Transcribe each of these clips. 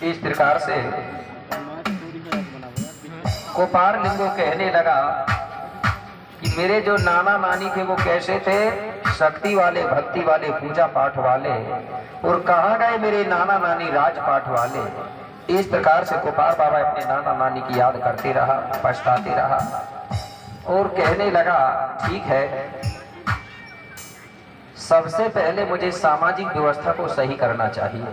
इस प्रकार से कोपार लिंगो कहने लगा कि मेरे जो नाना नानी थे वो कैसे थे, शक्ति वाले, भक्ति वाले, पूजा पाठ वाले, और कहाँ गए मेरे नाना नानी राजपाट वाले। इस प्रकार से कोपार बाबा अपने नाना नानी की याद करते रहा, पछताते रहा और कहने लगा ठीक है, सबसे पहले मुझे सामाजिक व्यवस्था को सही करना चाहिए।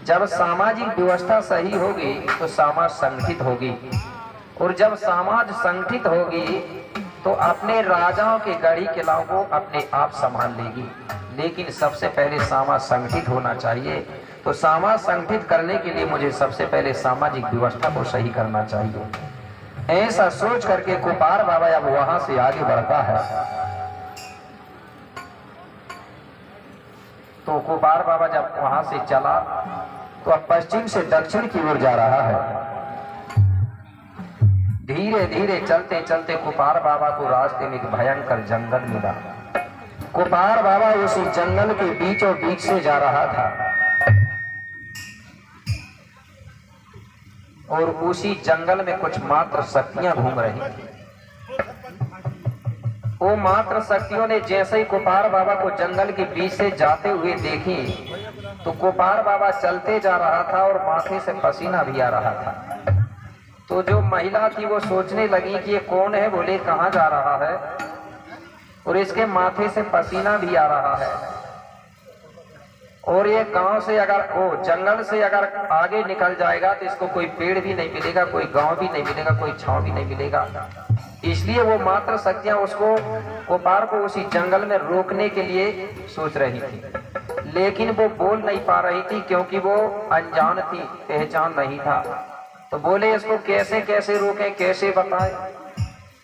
जब सामाजिक व्यवस्था सही होगी तो समाज संगठित होगी, और जब समाज संगठित होगी तो अपने राजाओं के गढ़ी किलाओं को अपने आप संभाल लेगी। लेकिन सबसे पहले समाज संगठित होना चाहिए, तो समाज संगठित करने के लिए मुझे सबसे पहले सामाजिक व्यवस्था को सही करना चाहिए। ऐसा सोच करके कोपार बाबा अब वहां से आगे बढ़ता है। तो कोपार बाबा जब वहां से चला तो अब पश्चिम से दक्षिण की ओर जा रहा है। धीरे धीरे चलते चलते कोपार बाबा को रास्ते में एक भयंकर जंगल मिला। कोपार बाबा उसी जंगल के बीचों बीच से जा रहा था और उसी जंगल में कुछ मात्र शक्तियां घूम रही थी। वो मात्र शक्तियों ने जैसे ही कोपार बाबा को जंगल के बीच से जाते हुए देखी तो कोपार बाबा चलते जा रहा था और माथे से पसीना भी आ रहा था। तो जो महिला थी वो सोचने लगी कि ये कौन है, बोले कहाँ जा रहा है और इसके माथे से पसीना भी आ रहा है, और ये गांव से अगर वो जंगल से अगर आगे निकल जाएगा तो इसको कोई पेड़ भी नहीं मिलेगा, कोई गांव भी नहीं मिलेगा, कोई छांव भी नहीं मिलेगा। इसलिए वो मात्र शक्तियां उसको, कोपार को उसी जंगल में रोकने के लिए सोच रही थी, लेकिन वो बोल नहीं पा रही थी क्योंकि वो अनजान थी, पहचान नहीं था। तो बोले इसको कैसे कैसे रोके, कैसे बताए।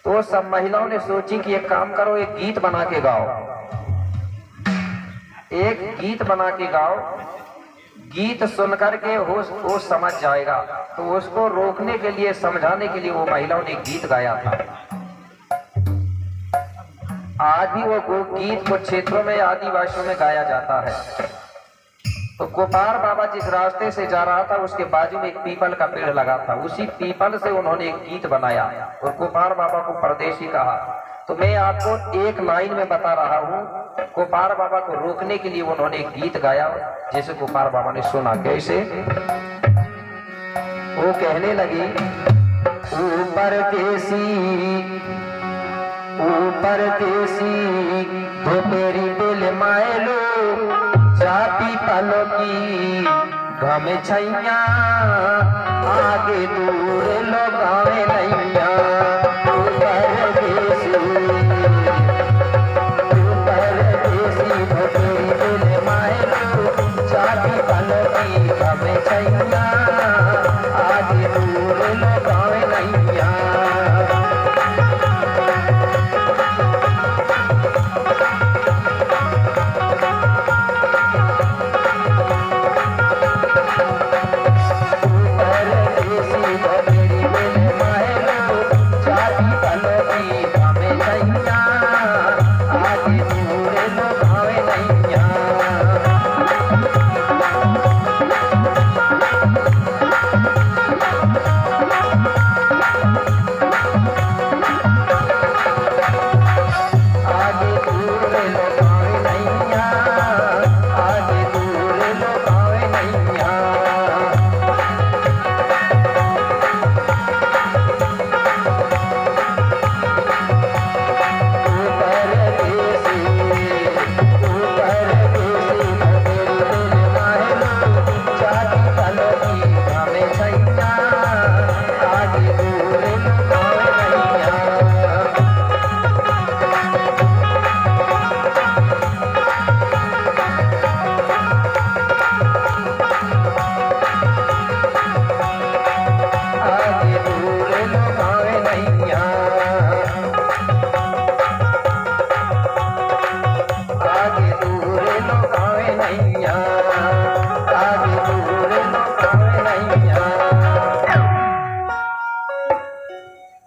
तो सब महिलाओं ने सोची कि एक काम करो, एक गीत बना के गाओ, एक गीत बना के गाओ, गीत सुनकर के वो समझ जाएगा। तो उसको रोकने के लिए, समझाने के लिए वो महिलाओं ने गीत गाया था। आज भी वो गीत कुछ क्षेत्रों में आदिवासियों में गाया जाता है। तो कोपार बाबा जिस रास्ते से जा रहा था उसके बाजू में एक पीपल का पेड़ लगा था, उसी पीपल से उन्होंने एक गीत बनाया और कोपार बाबा को परदेशी कहा। तो मैं आपको एक लाइन में बता रहा हूँ, कोपार बाबा को रोकने के लिए उन्होंने एक गीत गाया, जैसे कोपार बाबा ने सुना। कैसे? वो कहने लगी, ऊपर देसी धोपेरी बेल मायलो चापी पलो की घम छैया आगे दूर लगावे नैया। ऊपर देसी धोपेरी बेल मायलो चापी पलो की घम छैया आगे दूर लगावे नैया।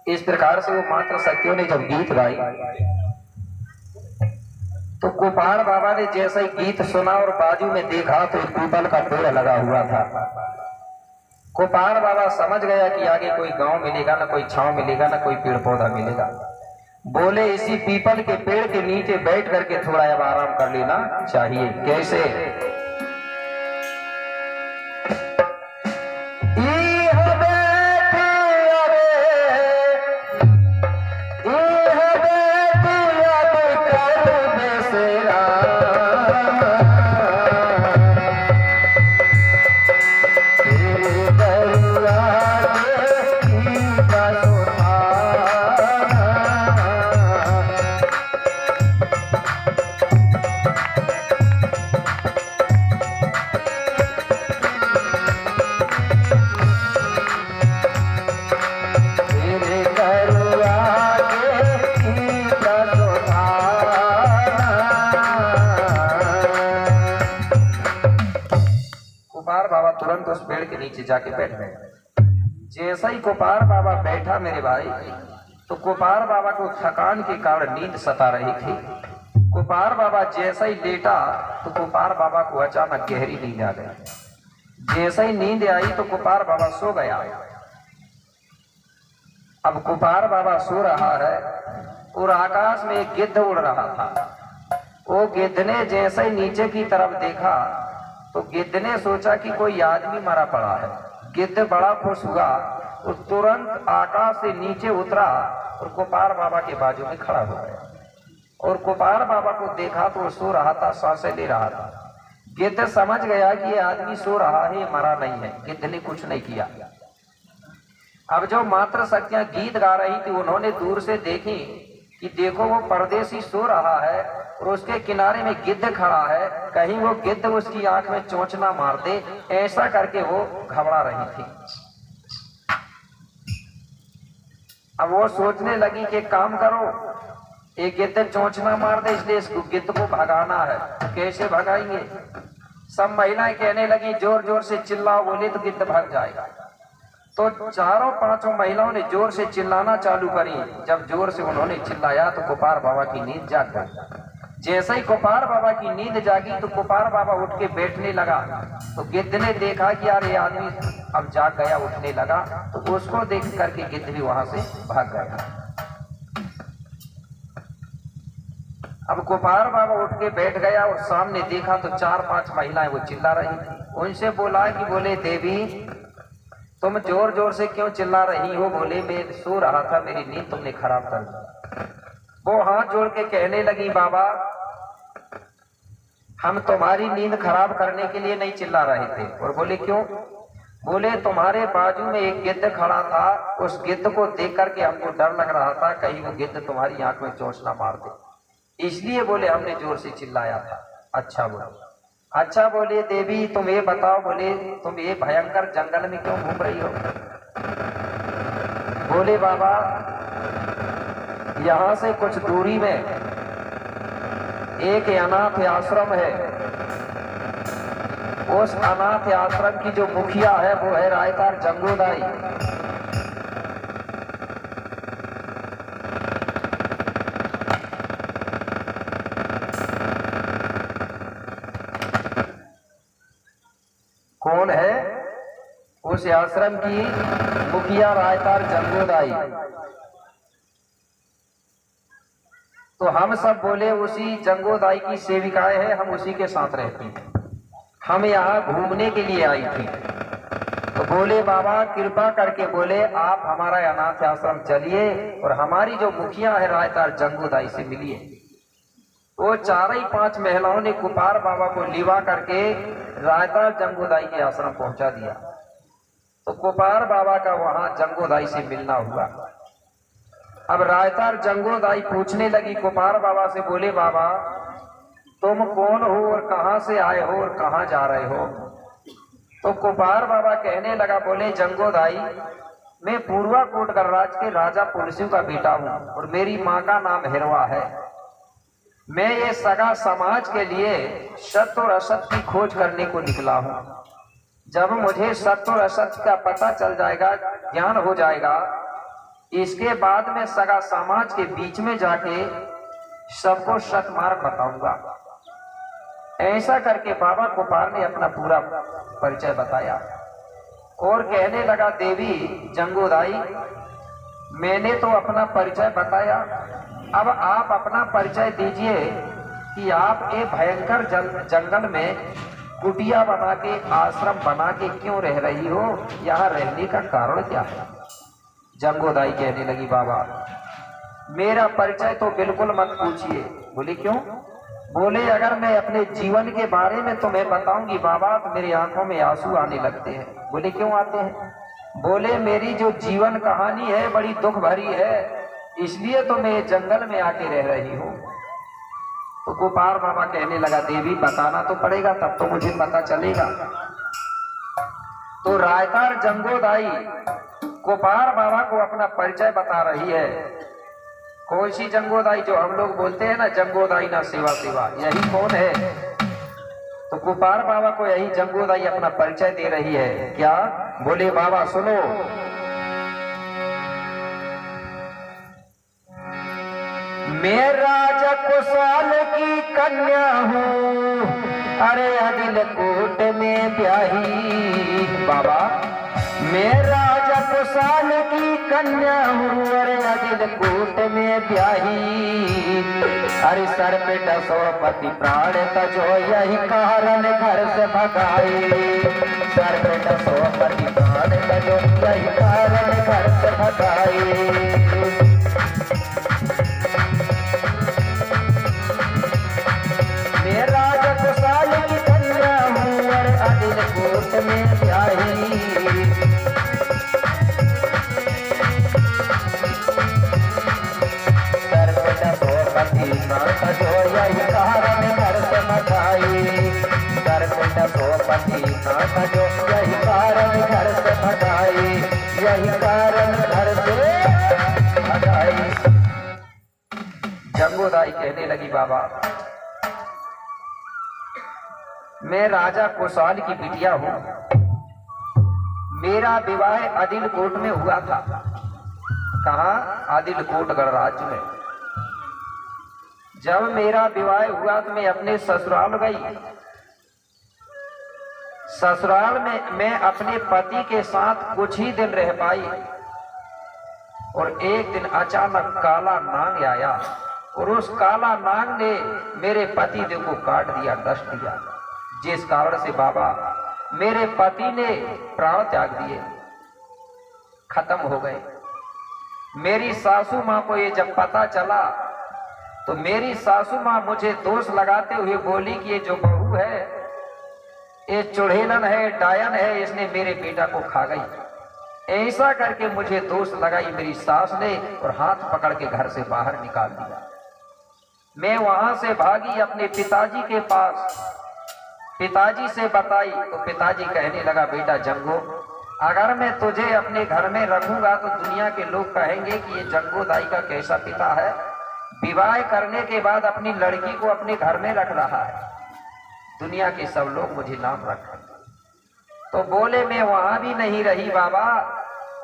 इस प्रकार से वो मात्र शक्तियों ने जब गीत गाई तो कुपार बाबा ने जैसे ही गीत सुना और बाजू में देखा तो एक पीपल का पेड़ लगा हुआ था। कुपार बाबा समझ गया कि आगे कोई गांव मिलेगा, ना कोई छांव मिलेगा, ना कोई पेड़ पौधा मिलेगा। बोले इसी पीपल के पेड़ के नीचे बैठ करके थोड़ा अब आराम कर लेना चाहिए। कैसे? तुरंत उस पेड़ के नीचे जाके बैठ गए। जैसा ही कुपार बाबा बैठा मेरे भाई, तो कुपार बाबा को थकान के कारण नींद सता रही थी। कुपार बाबा जैसा ही लेटा तो कुपार बाबा को अचानक गहरी नींद आ गई। जैसा ही नींद आई तो कुपार बाबा सो गया। अब कुपार बाबा सो रहा है और आकाश में एक गिद्ध उड़ रहा था। वो गिद्ध ने जैसे ही नीचे की तरफ देखा तो गिद्ध ने सोचा कि कोई आदमी मरा पड़ा है। गिद्ध बड़ा खुश हुआ और तुरंत आकाश से नीचे उतरा और कुपार बाबा के बाजू में खड़ा हो गया। और कुपार बाबा को देखा तो वो सो रहा था, सांसें ले रहा था। गिद्ध समझ गया कि ये आदमी सो रहा है, ये मरा नहीं है। गिद्ध ने कुछ नहीं किया। अब जो मात्र शक्तियां गीत गा रही थी उन्होंने दूर से देखी कि देखो वो परदेसी सो रहा है और उसके किनारे में गिद्ध खड़ा है, कहीं वो गिद्ध उसकी आंख में चोंच ना मार दे, ऐसा करके वो घबरा रही थी। अब वो सोचने लगी कि काम करो, एक गिद्ध चोंच ना मार दे, इसलिए इस गिद्ध को भगाना है। कैसे भगाएंगे? सब महिलाएं कहने लगी जोर जोर से चिल्लाओ, बोले तो गिद्ध भाग जाएगा। तो चारों पांचों महिलाओं ने जोर से चिल्लाना चालू करी। जब जोर से उन्होंने चिल्लाया तो कुपार बाबा की नींद जाग गई। जैसे ही कुपार बाबा की नींद जागी तो कुपार बाबा उठ के बैठने लगा। तो गिद्ध ने देखा कि यार ये आदमी अब जाग गया, उठने लगा, तो उसको देख करके गिद्ध भी वहां से भाग गया। अब कुपार बाबा उठ के बैठ गया और सामने देखा तो चार पांच महिलाएं वो चिल्ला रही थी। उनसे बोला कि बोले देवी तुम जोर जोर से क्यों चिल्ला रही हो? बोले मैं सो रहा था, मेरी नींद तुमने खराब कर दी। वो हाथ जोड़ के कहने लगी बाबा हम तुम्हारी नींद खराब करने के लिए नहीं चिल्ला रहे थे। और बोले क्यों? बोले तुम्हारे बाजू में एक गिद्ध खड़ा था, उस गिद्ध को देख करके हमको डर लग रहा था कहीं वो गिद्ध तुम्हारी आंख में चोंच ना मार दे, इसलिए बोले हमने जोर से चिल्लाया था। अच्छा बोले, अच्छा बोले देवी तुम ये बताओ, बोले तुम ये भयंकर जंगल में क्यों घूम रही हो? बोले बाबा यहाँ से कुछ दूरी में एक अनाथ आश्रम है, उस अनाथ आश्रम की जो मुखिया है वो है रायतार जंगूदाई। कौन है? उस आश्रम की मुखिया रायतार जंगूदाई। तो हम सब बोले उसी जंगूदाई की सेविकाएं हैं, हम उसी के साथ रहती हैं, हम यहाँ घूमने के लिए आई थी। तो बोले बाबा कृपा करके बोले आप हमारा अनाथ आश्रम चलिए और हमारी जो मुखिया है रायतार जंगूदाई से मिलिए। वो चार ही पांच महिलाओं ने कुपार बाबा को लिवा करके रायतार जंगूदाई के आश्रम पहुंचा दिया। तो कुपार बाबा का वहां जंगूदाई से मिलना हुआ। अब रायतार जंगूदाई पूछने लगी कुपार बाबा से, बोले बाबा तुम कौन हो और कहां से आए हो और कहां जा रहे हो? तो कुपार बाबा कहने लगा, बोले जंगूदाई मैं पूर्वा कोट गणराज के राजा पुलसियों का बेटा हूं और मेरी माँ का नाम हिरवा है। मैं ये सगा समाज के लिए सत्य और असत्य की खोज करने को निकला हूं। जब मुझे सत्य और असत्य का पता चल जाएगा, ज्ञान हो जाएगा, इसके बाद मैं सगा समाज के बीच में जाके सबको सतमार्ग बताऊंगा। ऐसा करके बाबा गोपाल ने अपना पूरा परिचय बताया और कहने लगा, देवी जंगोदाई, मैंने तो अपना परिचय बताया, अब आप अपना परिचय दीजिए कि आप एक भयंकर जंगल में कुटिया बना के, आश्रम बना के क्यों रह रही हो, यहाँ रहने का कारण क्या है। जंगोदाई कहने लगी, बाबा मेरा परिचय तो बिल्कुल मत पूछिए। बोले क्यों? बोले अगर मैं अपने जीवन के बारे में तुम्हें बताऊंगी बाबा तो मेरी आंखों में आंसू आने लगते हैं। बोले क्यों आते हैं? बोले मेरी जो जीवन कहानी है बड़ी दुख भरी है, इसलिए तो मैं जंगल में आके रह रही हूँ। तो गोपाल बाबा कहने लगा, देवी बताना तो पड़ेगा, तब तो मुझे पता चलेगा। तो रायतार जंगोदाई गोपाल बाबा को अपना परिचय बता रही है। कौन सी जंगोदाई? जो हम लोग बोलते हैं ना, जंगोदाई ना सेवा सेवा, यही कौन है? तो गोपाल बाबा को यही जंगोदाई अपना परिचय दे रही है। क्या? बोले बाबा सुनो, मैं राजा कुशाल की कन्या हूँ, अरे अदिल कोट में ब्याही। बाबा मैं राजा कुशाल की कन्या हूँ, अरे अदिल कोट में ब्याही। अरे सर पे दसोपति प्राण तजो, यही कारण घर से भगाए। सर पे दसोपति प्राण तजो, यही कारण घर से भगाए। कोट में ब्याही, सर पे दसोपति प्राण तजो, यही कारण घर से भगाए। सर पे दसोपति प्राण तजो, यही कारण घर से भगाए। यही कारण घर से भगाए। जंगोदाई कहने लगी, बाबा मैं राजा कुशाल की बिटिया हूं, मेरा विवाह आदिलकोट में हुआ था। कहां? आदिलकोट गणराज्य में। जब मेरा विवाह हुआ तो मैं अपने ससुराल गई। ससुराल में मैं अपने पति के साथ कुछ ही दिन रह पाई और एक दिन अचानक काला नाग आया और उस काला नाग ने मेरे पति देव को काट दिया, डस दिया, जिस कारण से बाबा मेरे पति ने प्राण त्याग दिए, खत्म हो गए। मेरी सासू माँ को ये जब पता चला तो मेरी सासू माँ मुझे दोष लगाते हुए बोली कि ये जो बहू है ये चुड़ैलन है, डायन है, इसने मेरे बेटा को खा गई। ऐसा करके मुझे दोष लगाई मेरी सास ने और हाथ पकड़ के घर से बाहर निकाल दिया। मैं वहां से भागी अपने पिताजी के पास, पिताजी से बताई तो पिताजी कहने लगा, बेटा जंगो, अगर मैं तुझे अपने घर में रखूंगा तो दुनिया के लोग कहेंगे कि ये जंगोदाई का कैसा पिता है, विवाह करने के बाद अपनी लड़की को अपने घर में रख रहा है, दुनिया के सब लोग मुझे नाम रखेंगे। तो बोले मैं वहां भी नहीं रही बाबा,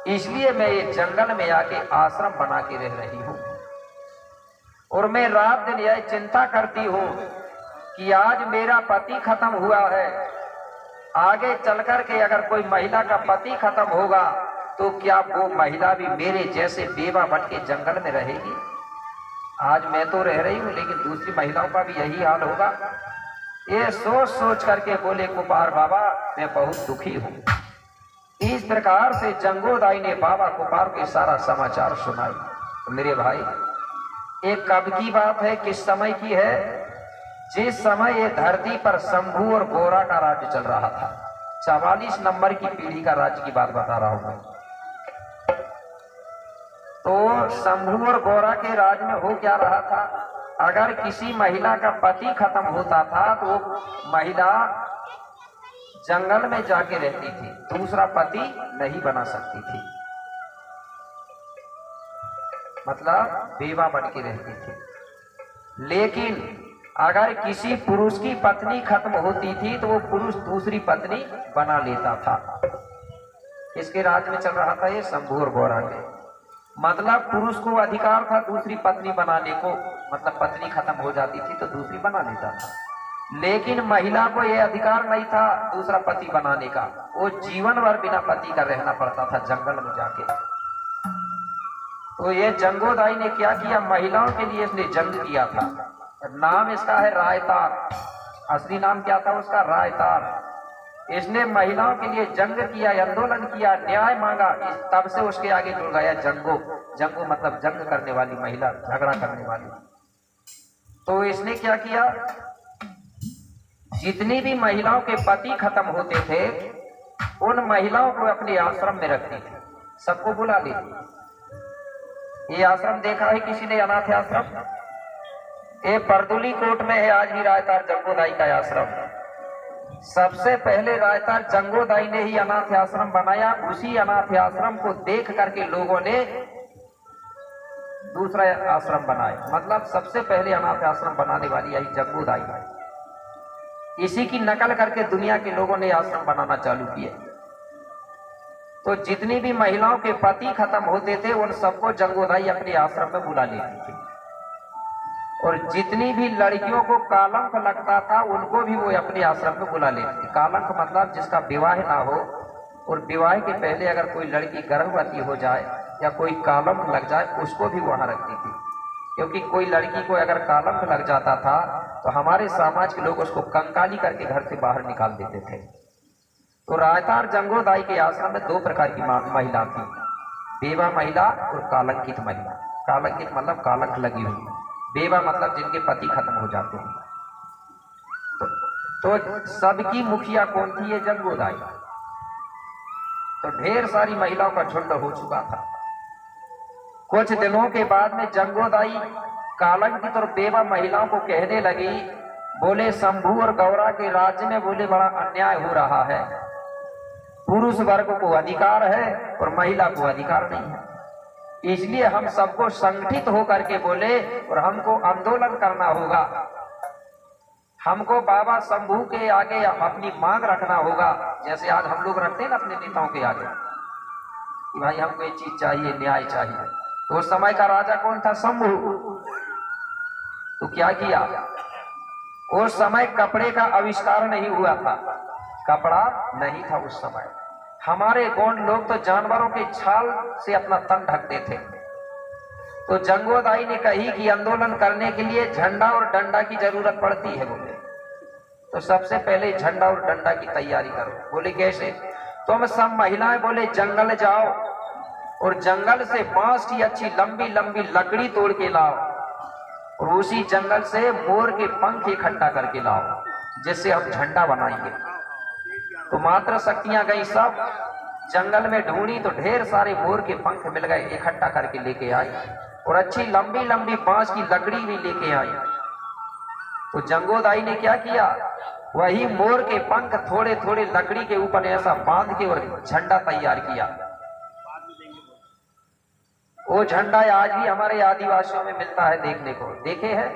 इसलिए मैं ये जंगल में आके आश्रम बना के रह रही हूँ और मैं रात दिन यह चिंता करती हूँ कि आज मेरा पति खत्म हुआ है, आगे चल कर के अगर कोई महिला का पति खत्म होगा तो क्या वो महिला भी मेरे जैसे बेवा बन के जंगल में रहेगी? आज मैं तो रह रही हूँ लेकिन दूसरी महिलाओं का भी यही हाल होगा। ये सोच सोच करके बोले गोपाल बाबा मैं बहुत दुखी हूँ। इस प्रकार से जंगोदाई ने बाबा गोपाल के सारा समाचार सुनाई। तो मेरे भाई, एक कब की बात है, किस समय की है? जिस समय ये धरती पर शंभू और गोरा का राज्य चल रहा था। 44 नंबर की पीढ़ी का राज्य की बात बता रहा हूं मैं। तो शंभू और गोरा के राज में हो क्या रहा था, अगर किसी महिला का पति खत्म होता था तो वो महिला जंगल में जाके रहती थी, दूसरा पति नहीं बना सकती थी, मतलब बेवा बन के रहती थी। लेकिन अगर किसी पुरुष की पत्नी खत्म होती थी तो वो पुरुष दूसरी पत्नी बना लेता था। इसके राज में चल रहा था ये शंभू और गोरा के, मतलब पुरुष को अधिकार था दूसरी पत्नी बनाने को, मतलब पत्नी खत्म हो जाती थी तो दूसरी बना लेता था। लेकिन महिला को यह अधिकार नहीं था दूसरा पति बनाने का, वो जीवन भर बिना पति का रहना पड़ता था जंगल में जाके। तो ये जंगोदाई ने क्या किया, महिलाओं के लिए इसने जंग किया था। नाम इसका है रायतार, असली नाम क्या था उसका, रायतार। इसने महिलाओं के लिए जंग किया, आंदोलन किया, न्याय मांगा, तब से उसके आगे जुड़ गया जंगो। जंगो मतलब जंग करने वाली महिला, झगड़ा करने वाली। तो इसने क्या किया, जितनी भी महिलाओं के पति खत्म होते थे उन महिलाओं को अपने आश्रम में रखती थी, सबको बुला लेती। ये आश्रम देखा है किसी ने, अनाथ आश्रम? ये परदुली कोट में है आज भी रायतार जंगोदाई का आश्रम। सबसे पहले रायतार जंगोदाई ने ही अनाथ आश्रम बनाया। उसी अनाथ आश्रम को देख करके लोगों ने दूसरा आश्रम बनाया। मतलब सबसे पहले अनाथ आश्रम बनाने वाली यही जंगोदाई है। इसी की नकल करके दुनिया के लोगों ने आश्रम बनाना चालू किया। तो जितनी भी महिलाओं के पति खत्म होते थे उन सबको जंगोदाई अपने आश्रम में बुला लेती थी। और जितनी भी लड़कियों को कालंक लगता था उनको भी वो अपने आश्रम में बुला लेती थी। कालंक मतलब जिसका विवाह ना हो, और विवाह के पहले अगर कोई लड़की गर्भवती हो जाए या कोई कालंक लग जाए उसको भी वहां रखती थी। क्योंकि कोई लड़की को अगर कालंक लग जाता था तो हमारे समाज के लोग उसको कंकाली करके घर से बाहर निकाल देते थे। तो रायतार जंगोदाई के आश्रम में दो प्रकार की महिला थी, बेवा महिला और कालंकित महिला। कालंकित मतलब कालंक लगी हुई, बेवा मतलब जिनके पति खत्म हो जाते हैं। तो सबकी मुखिया कौन थी, ये जंगोदाई। तो ढेर सारी महिलाओं का झुंड हो चुका था। कुछ दिनों के बाद में जंगोदाई कालंकित और बेवा महिलाओं को कहने लगी, बोले शंभू और गौरा के राज्य में बोले बड़ा अन्याय हो रहा है, पुरुष वर्ग को अधिकार है और महिला को अधिकार नहीं है, इसलिए हम सबको संगठित होकर के बोले और हमको आंदोलन करना होगा। हमको बाबा शंभू के आगे अपनी मांग रखना होगा, जैसे आज हम लोग रखते हैं ना अपने नेताओं के आगे कि भाई हमको ये चीज चाहिए, न्याय चाहिए। तो उस समय का राजा कौन था, शंभू। तो क्या किया, उस समय कपड़े का आविष्कार नहीं हुआ था, कपड़ा नहीं था उस समय। हमारे गौंड लोग तो जानवरों के छाल से अपना तन ढकते थे। तो जंगोदाई ने कही कि आंदोलन करने के लिए झंडा और डंडा की जरूरत पड़ती है। बोले तो सबसे पहले झंडा और डंडा की तैयारी करो। बोले कैसे, तुम सब महिलाएं बोले जंगल जाओ और जंगल से बांस की अच्छी लंबी लंबी लकड़ी तोड़ के लाओ और उसी जंगल से मोर के पंख इकट्ठा करके लाओ, जिससे हम झंडा बनाएंगे। तो मात्र शक्तियां गई, सब जंगल में ढूंढी तो ढेर सारे मोर के पंख मिल गए, इकट्ठा करके लेके आई और अच्छी लंबी लंबी बांस की लकड़ी भी लेके आई। तो जंगोदाई ने क्या किया, वही मोर के पंख थोड़े थोड़े लकड़ी के ऊपर ऐसा बांध के और झंडा तैयार किया। वो झंडा आज भी हमारे आदिवासियों में मिलता है देखने को, देखे हैं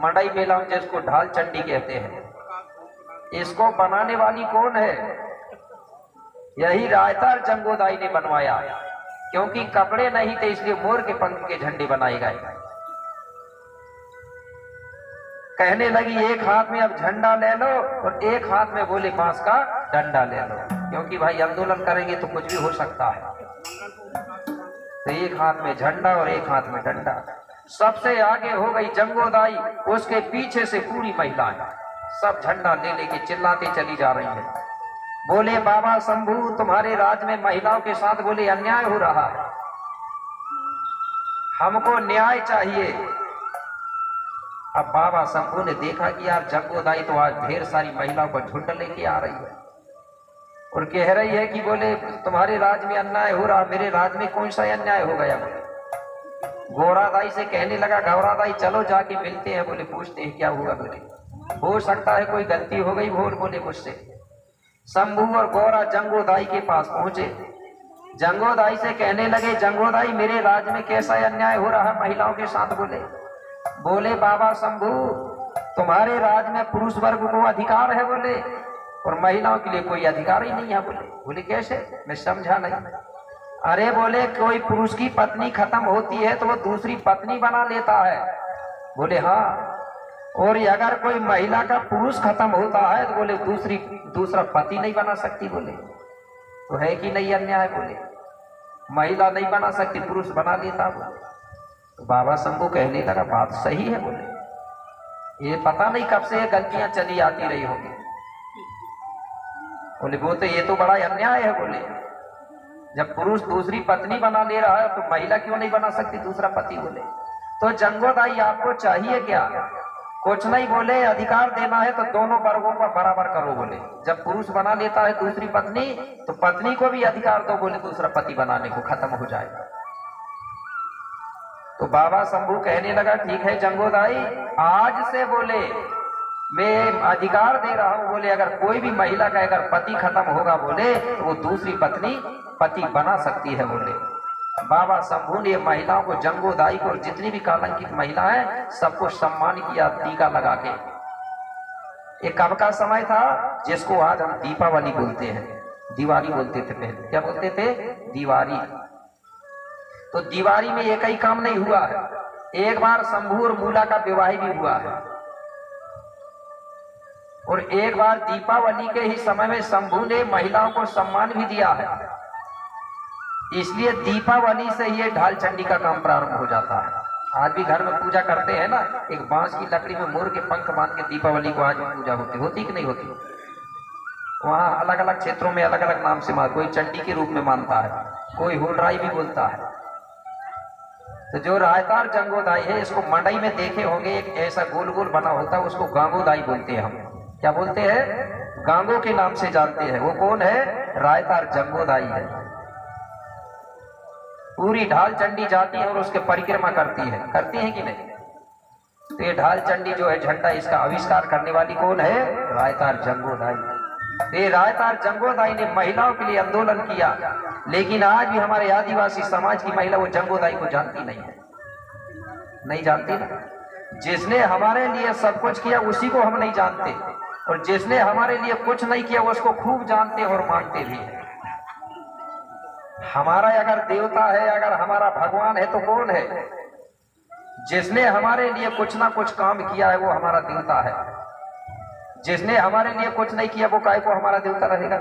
मंडई मेला में, जिसको ढाल चंडी कहते हैं। इसको बनाने वाली कौन है, यही रायतार जंगोदाई ने बनवाया। क्योंकि कपड़े नहीं थे इसलिए मोर के पंख के झंडे बनाए गए। कहने लगी एक हाथ में अब झंडा ले लो और एक हाथ में बोले बांस का डंडा ले लो, क्योंकि भाई आंदोलन करेंगे तो कुछ भी हो सकता है। तो एक हाथ में झंडा और एक हाथ में डंडा। सबसे आगे हो गई जंगोदाई, उसके पीछे से पूरी महिलाएं सब झंडा ले लेके चिल्लाते चली जा रही है। बोले बाबा शंभू तुम्हारे राज्य में महिलाओं के साथ बोले अन्याय हो रहा है, हमको न्याय चाहिए। अब बाबा शंभू ने देखा कि यार जंगोदाई तो आज ढेर सारी महिलाओं को झुंड लेके आ रही है और कह रही है कि बोले तुम्हारे राज्य में अन्याय हो रहा, मेरे राज्य में कौन सा अन्याय हो गया। बोले गौरादाई से कहने लगा, गौरादाई चलो जाके मिलते हैं, बोले पूछते हैं क्या हुआ। बोले हो सकता है कोई गलती हो गई बोले मुझसे। शंभू और गौरा जंगोदाई के पास पहुंचे, जंगोदाई से कहने लगे जंगोदाई मेरे राज्य में कैसा अन्याय हो रहा है महिलाओं के साथ। बोले बाबा शंभू तुम्हारे राज्य में पुरुष वर्ग को अधिकार है बोले, और महिलाओं के लिए कोई अधिकार ही नहीं है। बोले कैसे, मैं समझा नहीं। अरे बोले कोई पुरुष की पत्नी खत्म होती है तो वो दूसरी पत्नी बना लेता है बोले हाँ। और अगर कोई महिला का पुरुष खत्म होता है तो बोले दूसरा पति नहीं बना सकती। बोले तो है कि नहीं अन्याय? बोले महिला नहीं बना सकती, पुरुष बना लेता। बोले तो बाबा शंभू कहने लगा बात सही है। बोले ये पता नहीं कब से ये गलतियां चली आती रही होगी। बोले वो तो ये तो बड़ा अन्याय है। बोले जब पुरुष दूसरी पत्नी बना ले रहा है तो महिला क्यों नहीं बना सकती दूसरा पति? बोले तो जंगोदाई आपको चाहिए क्या? कुछ नहीं। बोले अधिकार देना है तो दोनों वर्गों का बराबर करो। बोले जब पुरुष बना लेता है दूसरी पत्नी तो पत्नी को भी अधिकार दो। बोले दूसरा पति बनाने को, खत्म हो जाएगा। तो बाबा शंभू कहने लगा ठीक है जंगोदाई, आज से बोले मैं अधिकार दे रहा हूं। बोले अगर कोई भी महिला का अगर पति खत्म होगा बोले तो वो दूसरी पति बना सकती है। बोले बाबा शंभू ने महिलाओं को, जंगोदाई को और जितनी भी कलंकित महिला है सबको सम्मान किया टीका लगा के। ये कब का समय था? जिसको आज हम दीपावली बोलते हैं, दिवाली बोलते थे पहले। क्या बोलते थे? दिवाली। तो दिवाली में एक ही काम नहीं हुआ है, एक बार शंभू और मूला का विवाह भी हुआ है। और एक बार दीपावली के ही समय में शंभू ने महिलाओं को सम्मान भी दिया है। इसलिए दीपावली से ये ढाल चंडी का काम प्रारंभ हो जाता है। आज भी घर में पूजा करते हैं ना, एक बांस की लकड़ी में मोर के पंख बांध के दीपावली को आज भी पूजा होती कि नहीं होती? वहाँ अलग अलग क्षेत्रों में अलग अलग नाम से कोई चंडी के रूप में मानता है, कोई होलराई भी बोलता है। तो जो रायतार जंगोदाई है, इसको मंडई में देखे होंगे, एक ऐसा गोल गोल बना होता है, उसको गांगोदाई बोलते हैं। हम क्या बोलते हैं? गांगो के नाम से जानते हैं। वो कौन है? रायतार जंगोदाई है। पूरी ढाल चंडी जाती है और उसके परिक्रमा करती है कि नहीं? तो ये ढाल चंडी जो है झंडा, इसका आविष्कार करने वाली कौन है? रायतार जंगोदाई। ये रायतार जंगोदाई ने महिलाओं के लिए आंदोलन किया, लेकिन आज भी हमारे आदिवासी समाज की महिला वो जंगोदाई को जानती नहीं है। नहीं जानती ना। जिसने हमारे लिए सब कुछ किया उसी को हम नहीं जानते, और जिसने हमारे लिए कुछ नहीं किया उसको खूब जानते और मानते भी है। हमारा अगर देवता है, अगर हमारा भगवान है तो कौन है? जिसने हमारे लिए कुछ ना कुछ काम किया है वो हमारा देवता है। जिसने हमारे लिए कुछ नहीं किया वो काहे को हमारा देवता रहेगा?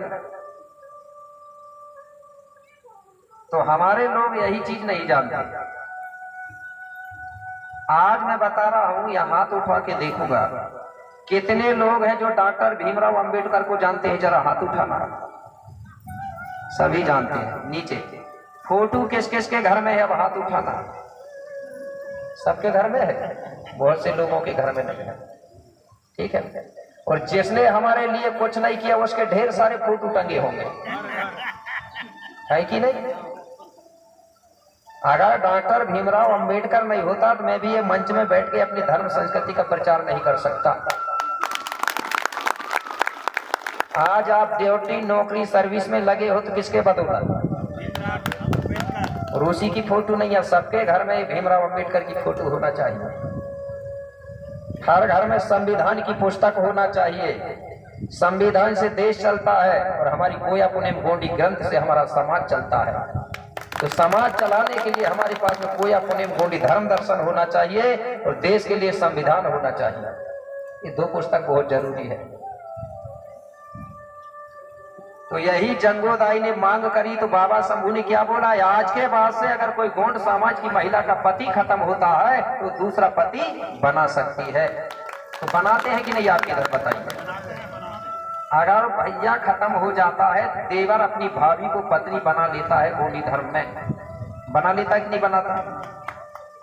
तो हमारे लोग यही चीज नहीं जानते। आज मैं बता रहा हूं, या हाथ उठा के देखूंगा कितने लोग हैं जो डॉक्टर भीमराव अंबेडकर को जानते हैं? जरा हाथ उठाना। सभी जानते हैं। नीचे फोटो किस किस के घर में है? अब हाथ उठाना। सबके घर में है, बहुत से लोगों के घर में नहीं है। ठीक है। और जिसने हमारे लिए कुछ नहीं किया उसके ढेर सारे फोटो टंगे होंगे, है कि नहीं? अगर डॉक्टर भीमराव अंबेडकर नहीं होता तो मैं भी ये मंच में बैठ के अपनी धर्म संस्कृति का प्रचार नहीं कर सकता। आज आप ड्यूटी, नौकरी, सर्विस में लगे हो तो किसके बदौलत? रूसी की फोटो नहीं है, सबके घर में भीमराव अंबेडकर की फोटो होना चाहिए। हर घर में संविधान की पुस्तक होना चाहिए। संविधान से देश चलता है और हमारी गोया पुनेम गोंडी ग्रंथ से हमारा समाज चलता है। तो समाज चलाने के लिए हमारे पास में गोया पुनेम गोंडी धर्म दर्शन होना चाहिए और देश के लिए संविधान होना चाहिए। ये दो पुस्तक बहुत जरूरी है। तो यही जंगोदाई ने मांग करी तो बाबा शंभू ने क्या बोला? आज के बाद से अगर कोई गोंड समाज की महिला का पति खत्म होता है तो दूसरा पति बना सकती है। तो बनाते हैं कि नहीं? आपके इधर बताइए। अगर भैया खत्म हो जाता है, देवर अपनी भाभी को पत्नी बना लेता है, गोंडी धर्म में बना लेता है कि नहीं बनाता?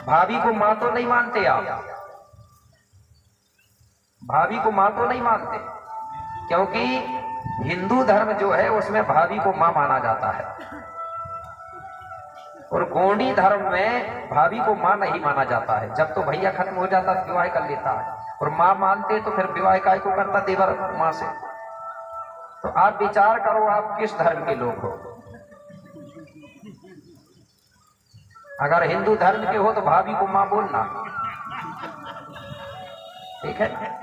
भाभी को मां तो नहीं मानते आप? भाभी को मां तो नहीं मानते, क्योंकि हिंदू धर्म जो है उसमें भाभी को मां माना जाता है, और गोंडी धर्म में भाभी को मां नहीं माना जाता है। जब तो भैया खत्म हो जाता तो विवाह कर लेता है, और मां मानते तो फिर विवाह काय को करता देवर मां से। तो आप विचार करो आप किस धर्म के लोग हो। अगर हिंदू धर्म के हो तो भाभी को मां बोलना, ठीक है।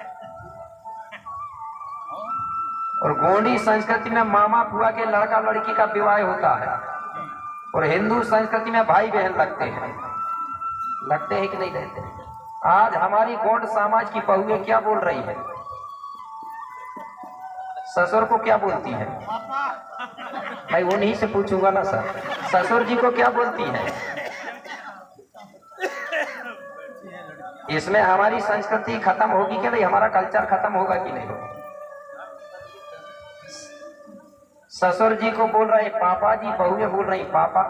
और गोंडी संस्कृति में मामा फुआ के लड़का लड़की का विवाह होता है, और हिंदू संस्कृति में भाई बहन लगते हैं कि नहीं लगते? आज हमारी गौड़ समाज की बहुएं क्या बोल रही है? ससुर को क्या बोलती है? मैं उन्हीं से पूछूंगा ना सर, ससुर जी को क्या बोलती है? इसमें हमारी संस्कृति खत्म होगी कि नहीं? हमारा कल्चर खत्म होगा कि नहीं होगा? ससुर जी को बोल रहे पापा जी, बहुएं बोल रही पापा,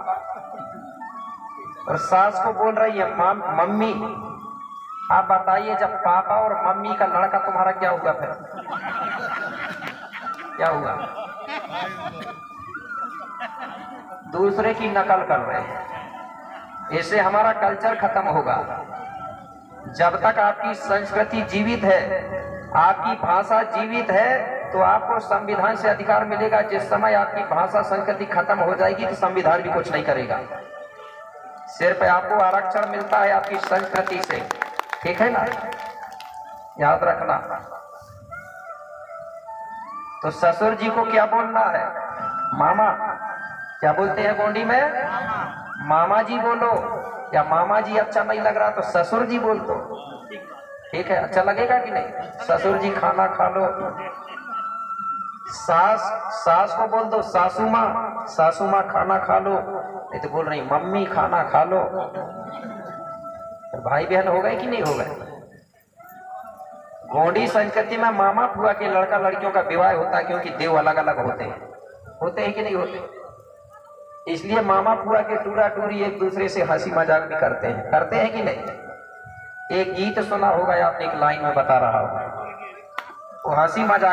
और सास को बोल रही है मम्मी। आप बताइए, जब पापा और मम्मी का लड़का तुम्हारा क्या होगा फिर? क्या हुआ? दूसरे की नकल कर रहे हैं। इससे हमारा कल्चर खत्म होगा। जब तक आपकी संस्कृति जीवित है, आपकी भाषा जीवित है, तो आपको संविधान से अधिकार मिलेगा। जिस समय आपकी भाषा संस्कृति खत्म हो जाएगी तो संविधान भी कुछ नहीं करेगा। सिर्फ आपको आरक्षण मिलता है आपकी संस्कृति से, ठीक है ना? याद रखना। तो ससुर जी को क्या बोलना है? मामा। क्या बोलते हैं गोंडी में? मामा जी बोलो, या मामा जी अच्छा नहीं लग रहा तो ससुर जी बोल दो, ठीक है? अच्छा लगेगा कि नहीं? ससुर जी खाना खा लो। सास को बोल दो सासू माँ खाना खा लो। नहीं तो बोल रही मम्मी खाना खा लो। तो भाई बहन हो गए कि नहीं हो गए? गोंडी संस्कृति में मामा फुआ के लड़का लड़कियों का विवाह होता है, क्योंकि देव अलग अलग होते हैं कि नहीं होते? इसलिए मामा फुआ के टूरा टूरी एक दूसरे से हंसी मजाक भी करते हैं कि नहीं? एक गीत सुना होगा आपने, एक लाइन में बता रहा हूं, वो हंसी मजाक